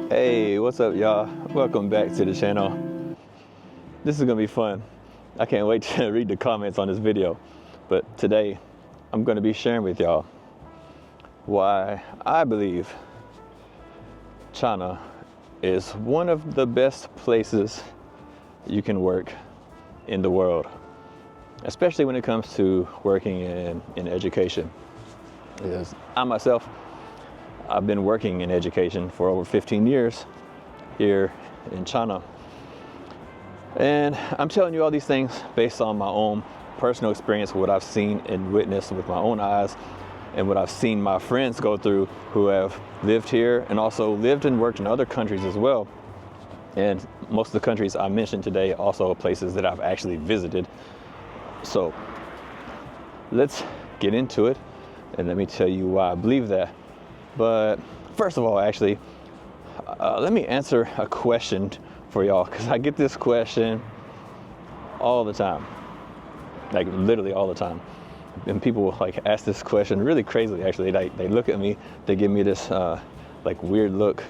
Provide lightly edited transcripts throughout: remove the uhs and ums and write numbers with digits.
Hey, what's up, y'all? Welcome back to the channel. This is gonna be fun. I can't wait to read the comments on this video. But today, I'm gonna be sharing with y'all why I believe China is one of the best places you can work in the world, especially when it comes to working in education. Because I myself, I've been working in education for over 15 years here in China. And I'm telling you all these things based on my own personal experience, what I've seen and witnessed with my own eyes, and what I've seen my friends go through who have lived here and also lived and worked in other countries as well. And most of the countries I mentioned today also are places that I've actually visited. So let's get into it and let me tell you why I believe that. But first of all, actually, let me answer a question for y'all, because I get this question all the time, like literally all the time. And people like ask this question really crazily, actually. They look at me, they give me this like weird look,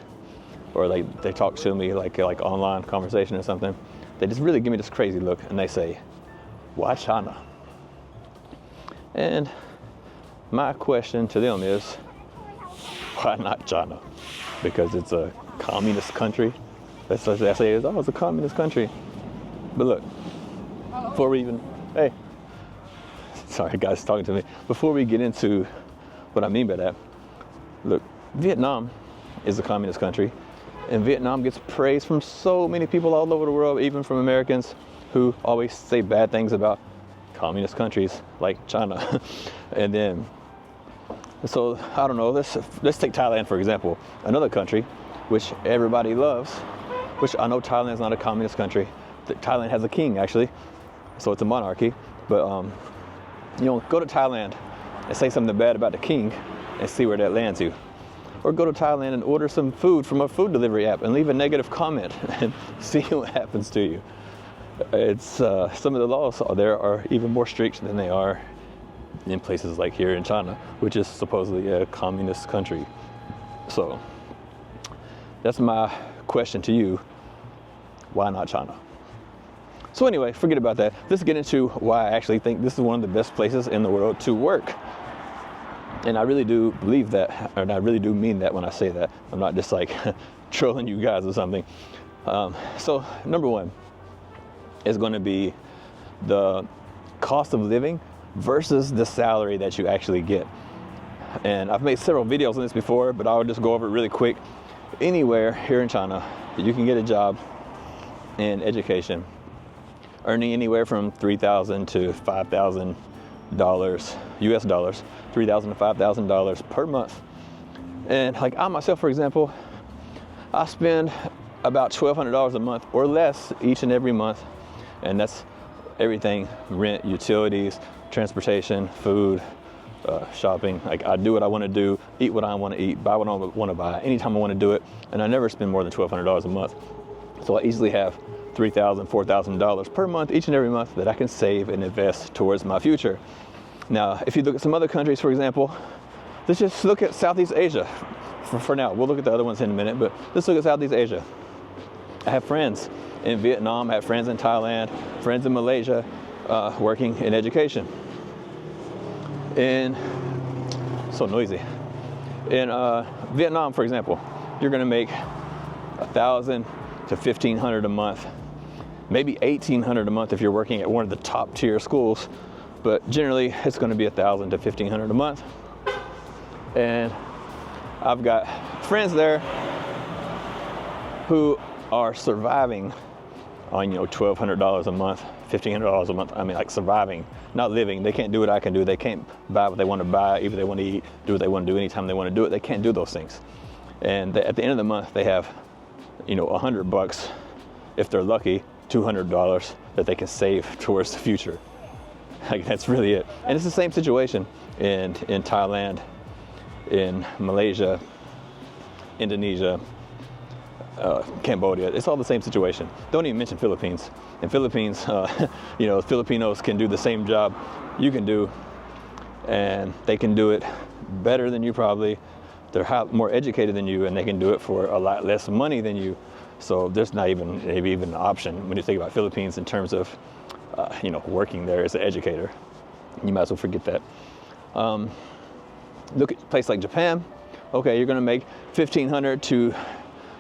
or like they talk to me like online conversation or something. They just really give me this crazy look and they say, why China? And my question to them is, why not China? Because it's a communist country. That's what they say, oh, it's a communist country. But look, before we even, hey, sorry guys talking to me. Before we get into what I mean by that, look, Vietnam is a communist country, and Vietnam gets praise from so many people all over the world, even from Americans who always say bad things about communist countries like China. And then, so I don't know, let's take Thailand for example, another country which everybody loves, which I know Thailand is not a communist country. Thailand has a king actually, so it's a monarchy. But you know, go to Thailand and say something bad about the king and see where that lands you. Or go to Thailand and order some food from a food delivery app and leave a negative comment and see what happens to you. It's some of the laws there are even more strict than they are in places like here in China, which is supposedly a communist country. So that's my question to you. Why not China? So anyway, forget about that. Let's get into why I actually think this is one of the best places in the world to work. And I really do believe that, and I really do mean that when I say that. I'm not just like trolling you guys or something. So number one is going to be the cost of living versus the salary that you actually get. And I've made several videos on this before, but I'll just go over it really quick. Anywhere here in China, you can get a job in education earning anywhere from $3,000 to $5,000 US dollars, $3,000 to $5,000 per month. And like I myself, for example, I spend about $1,200 a month or less each and every month. And that's everything: rent, utilities, transportation, food, shopping. Like I do what I want to do, eat what I want to eat, buy what I want to buy, anytime I want to do it. And I never spend more than $1,200 a month. So I easily have $3,000, $4,000 per month, each and every month, that I can save and invest towards my future. Now, if you look at some other countries, for example, let's just look at Southeast Asia for now. We'll look at the other ones in a minute, but let's look at Southeast Asia. I have friends in Vietnam, I have friends in Thailand, friends in Malaysia, working in education. And so noisy. In Vietnam, for example, you're gonna make $1,000 to $1,500 a month, maybe $1,800 a month if you're working at one of the top tier schools, but generally it's gonna be $1,000 to $1,500 a month. And I've got friends there who are surviving on, $1,200 a month, $1,500 a month. I mean, like surviving, not living. They can't do what I can do. They can't buy what they want to buy, even they want to eat, do what they want to do anytime they want to do it. They can't do those things. And at the end of the month, they have, $100 if they're lucky, $200 that they can save towards the future. Like that's really it. And it's the same situation in Thailand, in Malaysia, Indonesia, Cambodia. It's all the same situation. Don't even mention Philippines. In Philippines, Filipinos can do the same job you can do, and they can do it better than you probably, they're more educated than you, and they can do it for a lot less money than you. So there's not even maybe even an option when you think about Philippines in terms of working there as an educator. You might as well forget that. Look at a place like Japan. Okay, you're going to make $1,500 to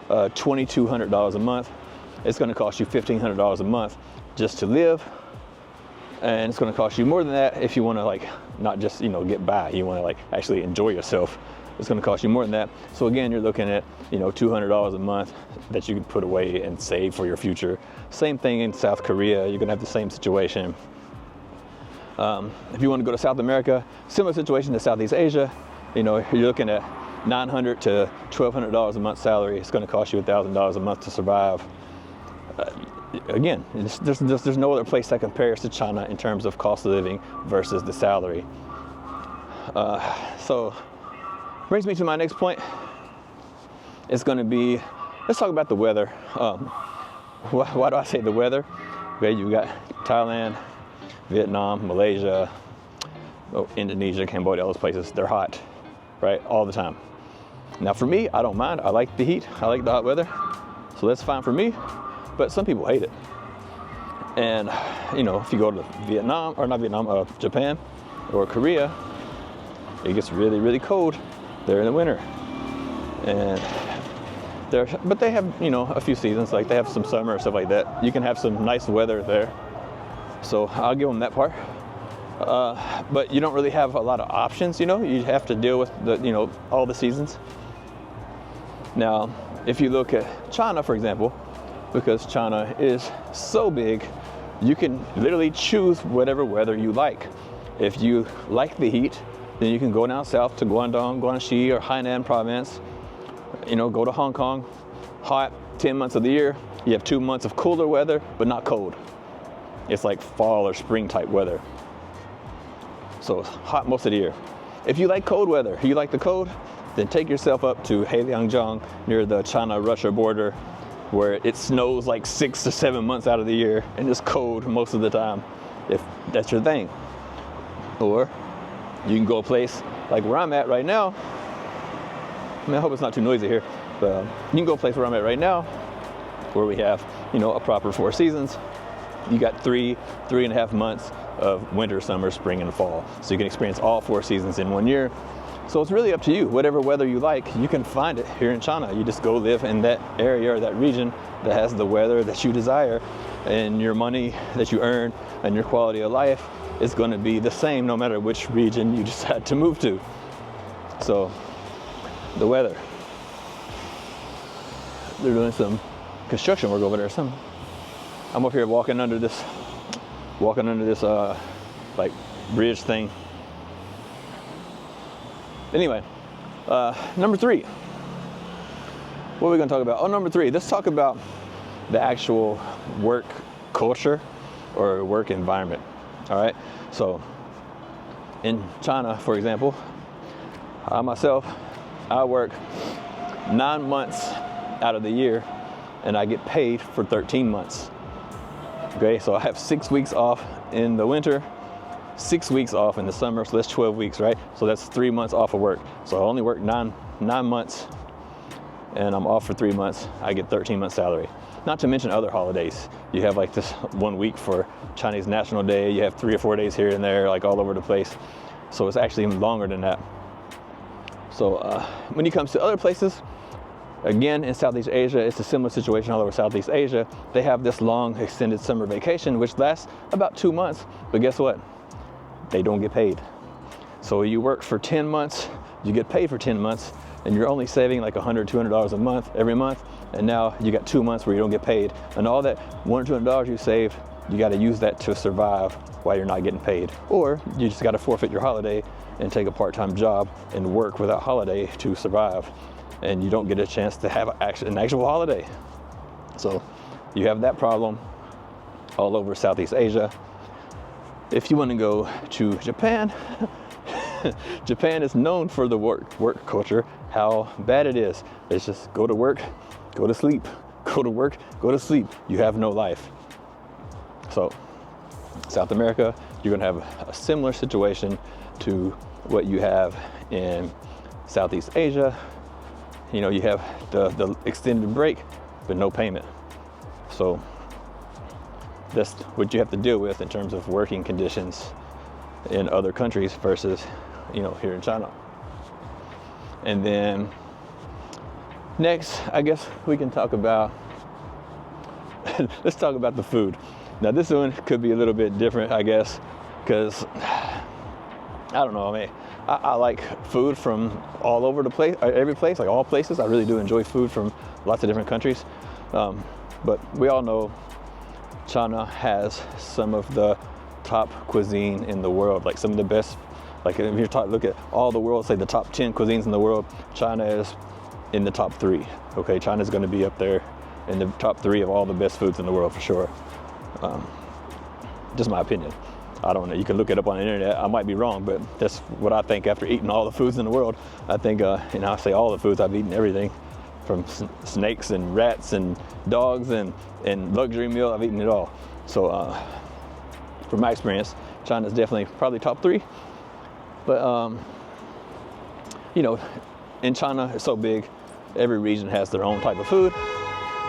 $2,200 a month. It's going to cost you $1,500 a month just to live, and it's going to cost you more than that if you want to like not just get by. You want to like actually enjoy yourself. It's going to cost you more than that. So again, you're looking at $200 a month that you can put away and save for your future. Same thing in South Korea. You're going to have the same situation. If you want to go to South America, similar situation to Southeast Asia. You're looking at $900 to $1,200 a month salary. It's going to cost you $1,000 a month to survive. Again, there's no other place that compares to China in terms of cost of living versus the salary. So brings me to my next point. It's going to be, let's talk about the weather. Why do I say the weather? Okay, you got Thailand, Vietnam, Malaysia, Indonesia, Cambodia, all those places. They're hot, right? All the time. Now for me, I don't mind. I like the heat. I like the hot weather. So that's fine for me. But some people hate it. And if you go to Japan or Korea, it gets really, really cold there in the winter. And but they have, a few seasons, like they have some summer and stuff like that. You can have some nice weather there. So I'll give them that part. But you don't really have a lot of options, you have to deal with all the seasons. Now, if you look at China, for example, because China is so big, you can literally choose whatever weather you like. If you like the heat, then you can go down south to Guangdong, Guangxi, or Hainan province, go to Hong Kong, hot 10 months of the year. You have 2 months of cooler weather, but not cold. It's like fall or spring type weather. So it's hot most of the year. If you like cold weather, you like the cold, then take yourself up to Heiliangjiang near the China-Russia border, where it snows like 6 to 7 months out of the year and it's cold most of the time, if that's your thing. Or you can go a place like where I'm at right now. I hope it's not too noisy here, but you can go a place where I'm at right now, where we have, a proper 4 seasons. You got 3.5 months of winter, summer, spring, and fall. So you can experience all 4 seasons in 1 year. So it's really up to you. Whatever weather you like, you can find it here in China. You just go live in that area or that region that has the weather that you desire, and your money that you earn and your quality of life is going to be the same no matter which region you decide to move to. So the weather. They're doing some construction work over there or something. I'm up here walking under this like bridge thing. Anyway, number 3. What are we going to talk about? Oh, number 3. Let's talk about the actual work culture or work environment. All right. So in China, for example, I myself, I work 9 months out of the year, and I get paid for 13 months. Okay, so I have 6 weeks off in the winter, 6 weeks off in the summer, so that's 12 weeks, right? So that's 3 months off of work. So I only work nine months, and I'm off for 3 months. I get 13 months salary. Not to mention other holidays. You have like this 1 week for Chinese National Day. You have 3 or 4 days here and there, like all over the place. So it's actually even longer than that. So when it comes to other places, again, in Southeast Asia, it's a similar situation all over Southeast Asia. They have this long extended summer vacation, which lasts about 2 months. But guess what? They don't get paid. So you work for 10 months, you get paid for 10 months, and you're only saving like $100, $200 a month every month. And now you got 2 months where you don't get paid. And all that $100, $200 you save, you got to use that to survive while you're not getting paid. Or you just got to forfeit your holiday and take a part-time job and work without holiday to survive. And you don't get a chance to have an actual holiday. So you have that problem all over Southeast Asia. If you want to go to Japan, Japan is known for the work culture, how bad it is. It's just go to work, go to sleep, go to work, go to sleep. You have no life. So South America, you're going to have a similar situation to what you have in Southeast Asia, you know, you have the extended break, but no payment. So that's what you have to deal with in terms of working conditions in other countries versus, you know, here in China. And then next, I guess we can talk about, let's talk about the food. Now this one could be a little bit different, I guess, because I don't know, I mean, I like food from all over the place, every place, like all places. I really do enjoy food from lots of different countries. But we all know China has some of the top cuisine in the world, like some of the best. Like if you're look at all the world, say the top 10 cuisines in the world, China is in the top 3. Okay, China's going to be up there in the top 3 of all the best foods in the world for sure. Just my opinion. I don't know. You can look it up on the internet. I might be wrong, but that's what I think after eating all the foods in the world. I think, you know, I say all the foods. I've eaten everything from snakes and rats and dogs and luxury meal. I've eaten it all. So, from my experience, China's definitely probably top 3. But, you know, in China, it's so big, every region has their own type of food.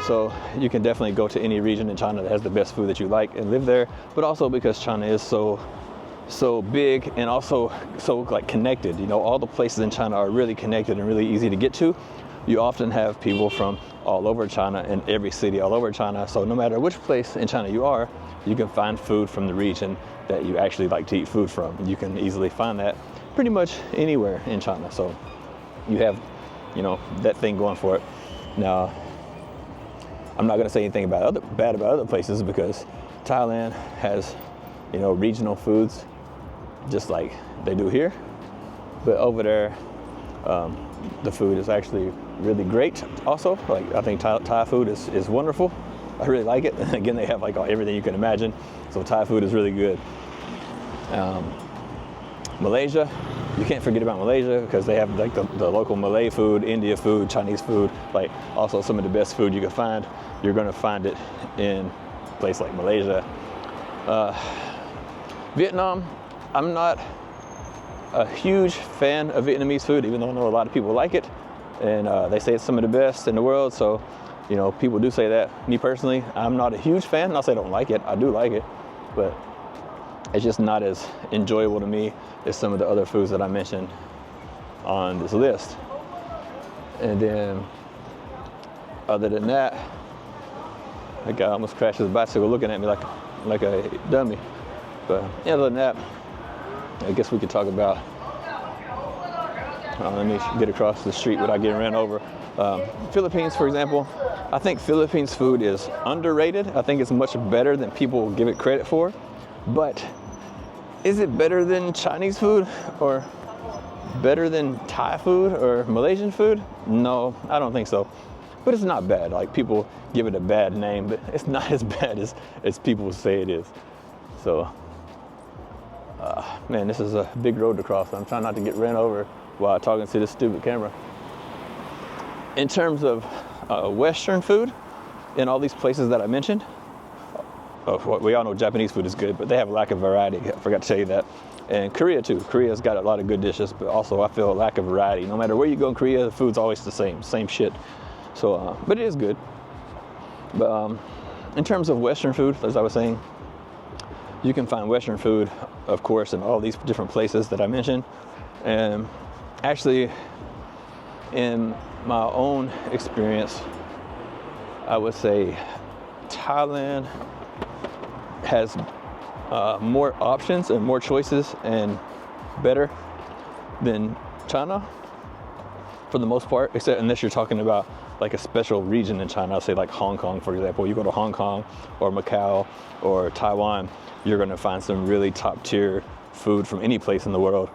So you can definitely go to any region in China that has the best food that you like and live there. But also because China is so big and also so like connected, you know, all the places in China are really connected and really easy to get to. You often have people from all over China in every city all over China. So no matter which place in China you are, you can find food from the region that you actually like to eat food from. You can easily find that pretty much anywhere in China. So you have, you know, that thing going for it. Now, I'm not going to say anything bad about other places because Thailand has, you know, regional foods just like they do here. But over there, the food is actually really great also. Like I think Thai food is wonderful. I really like it. And again, they have like everything you can imagine. So Thai food is really good. Malaysia, you can't forget about Malaysia because they have like the local Malay food, India food, Chinese food, like also some of the best food you can find. You're going to find it in a place like Malaysia. Vietnam, I'm not a huge fan of Vietnamese food, even though I know a lot of people like it. And they say it's some of the best in the world. So, you know, people do say that. Me personally, I'm not a huge fan. Not say I don't like it. I do like it. But it's just not as enjoyable to me as some of the other foods that I mentioned on this list. And then, other than that, that guy almost crashed his bicycle looking at me like a dummy. But yeah, other than that, I guess we could talk about, let me get across the street without getting ran over. Philippines, for example, I think Philippines food is underrated. I think it's much better than people give it credit for. But is it better than Chinese food or better than Thai food or Malaysian food? No, I don't think so. But it's not bad. Like people give it a bad name, but it's not as bad as people say it is. So, man, this is a big road to cross. I'm trying not to get ran over while talking to this stupid camera. In terms of Western food, in all these places that I mentioned, we all know Japanese food is good, but they have a lack of variety. I forgot to tell you that. And Korea too. Korea's got a lot of good dishes, but also I feel a lack of variety. No matter where you go in Korea, the food's always the same shit. So, but it is good. But in terms of Western food, as I was saying, you can find Western food, of course, in all these different places that I mentioned. And actually, in my own experience, I would say Thailand has more options and more choices and better than China for the most part, except unless you're talking about like a special region in China. I'll say like Hong Kong, for example. You go to Hong Kong or Macau or Taiwan, you're going to find some really top tier food from any place in the world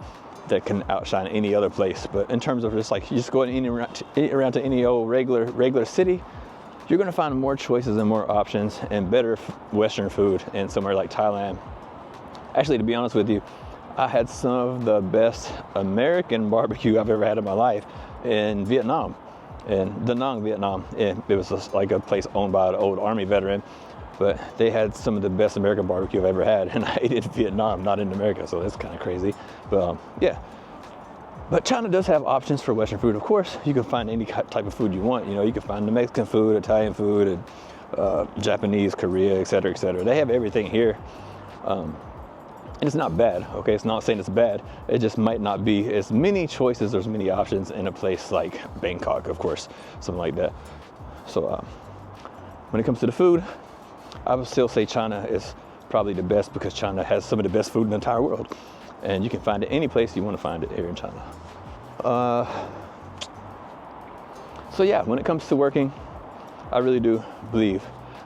that can outshine any other place. But in terms of just like you just go around to any old regular city, you're going to find more choices and more options and better Western food in somewhere like Thailand. Actually, to be honest with you, I had some of the best American barbecue I've ever had in my life in Vietnam, in Da Nang, Vietnam. And it was just like a place owned by an old Army veteran, but they had some of the best American barbecue I've ever had, and I ate it in Vietnam, not in America, so that's kind of crazy. But yeah, But China does have options for Western food. Of course, you can find any type of food you want. You know, you can find the Mexican food, Italian food, and Japanese, Korea, etc., etc. They have everything here. And it's not bad, okay? It's not saying it's bad. It just might not be as many choices or as many options in a place like Bangkok, of course, something like that. So when it comes to the food, I would still say China is probably the best because China has some of the best food in the entire world. And you can find it any place you want to find it here in China. So yeah, when it comes to working, I really do believe,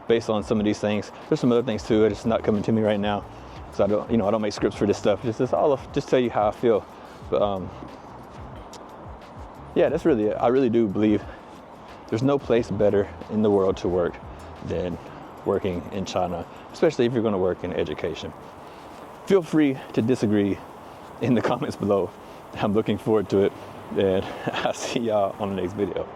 based on some of these things, there's some other things too, it's not coming to me right now. So I don't make scripts for this stuff. Just tell you how I feel. But yeah, that's really it. I really do believe there's no place better in the world to work than working in China, especially if you're going to work in education. Feel free to disagree in the comments below. I'm looking forward to it, and I'll see y'all on the next video.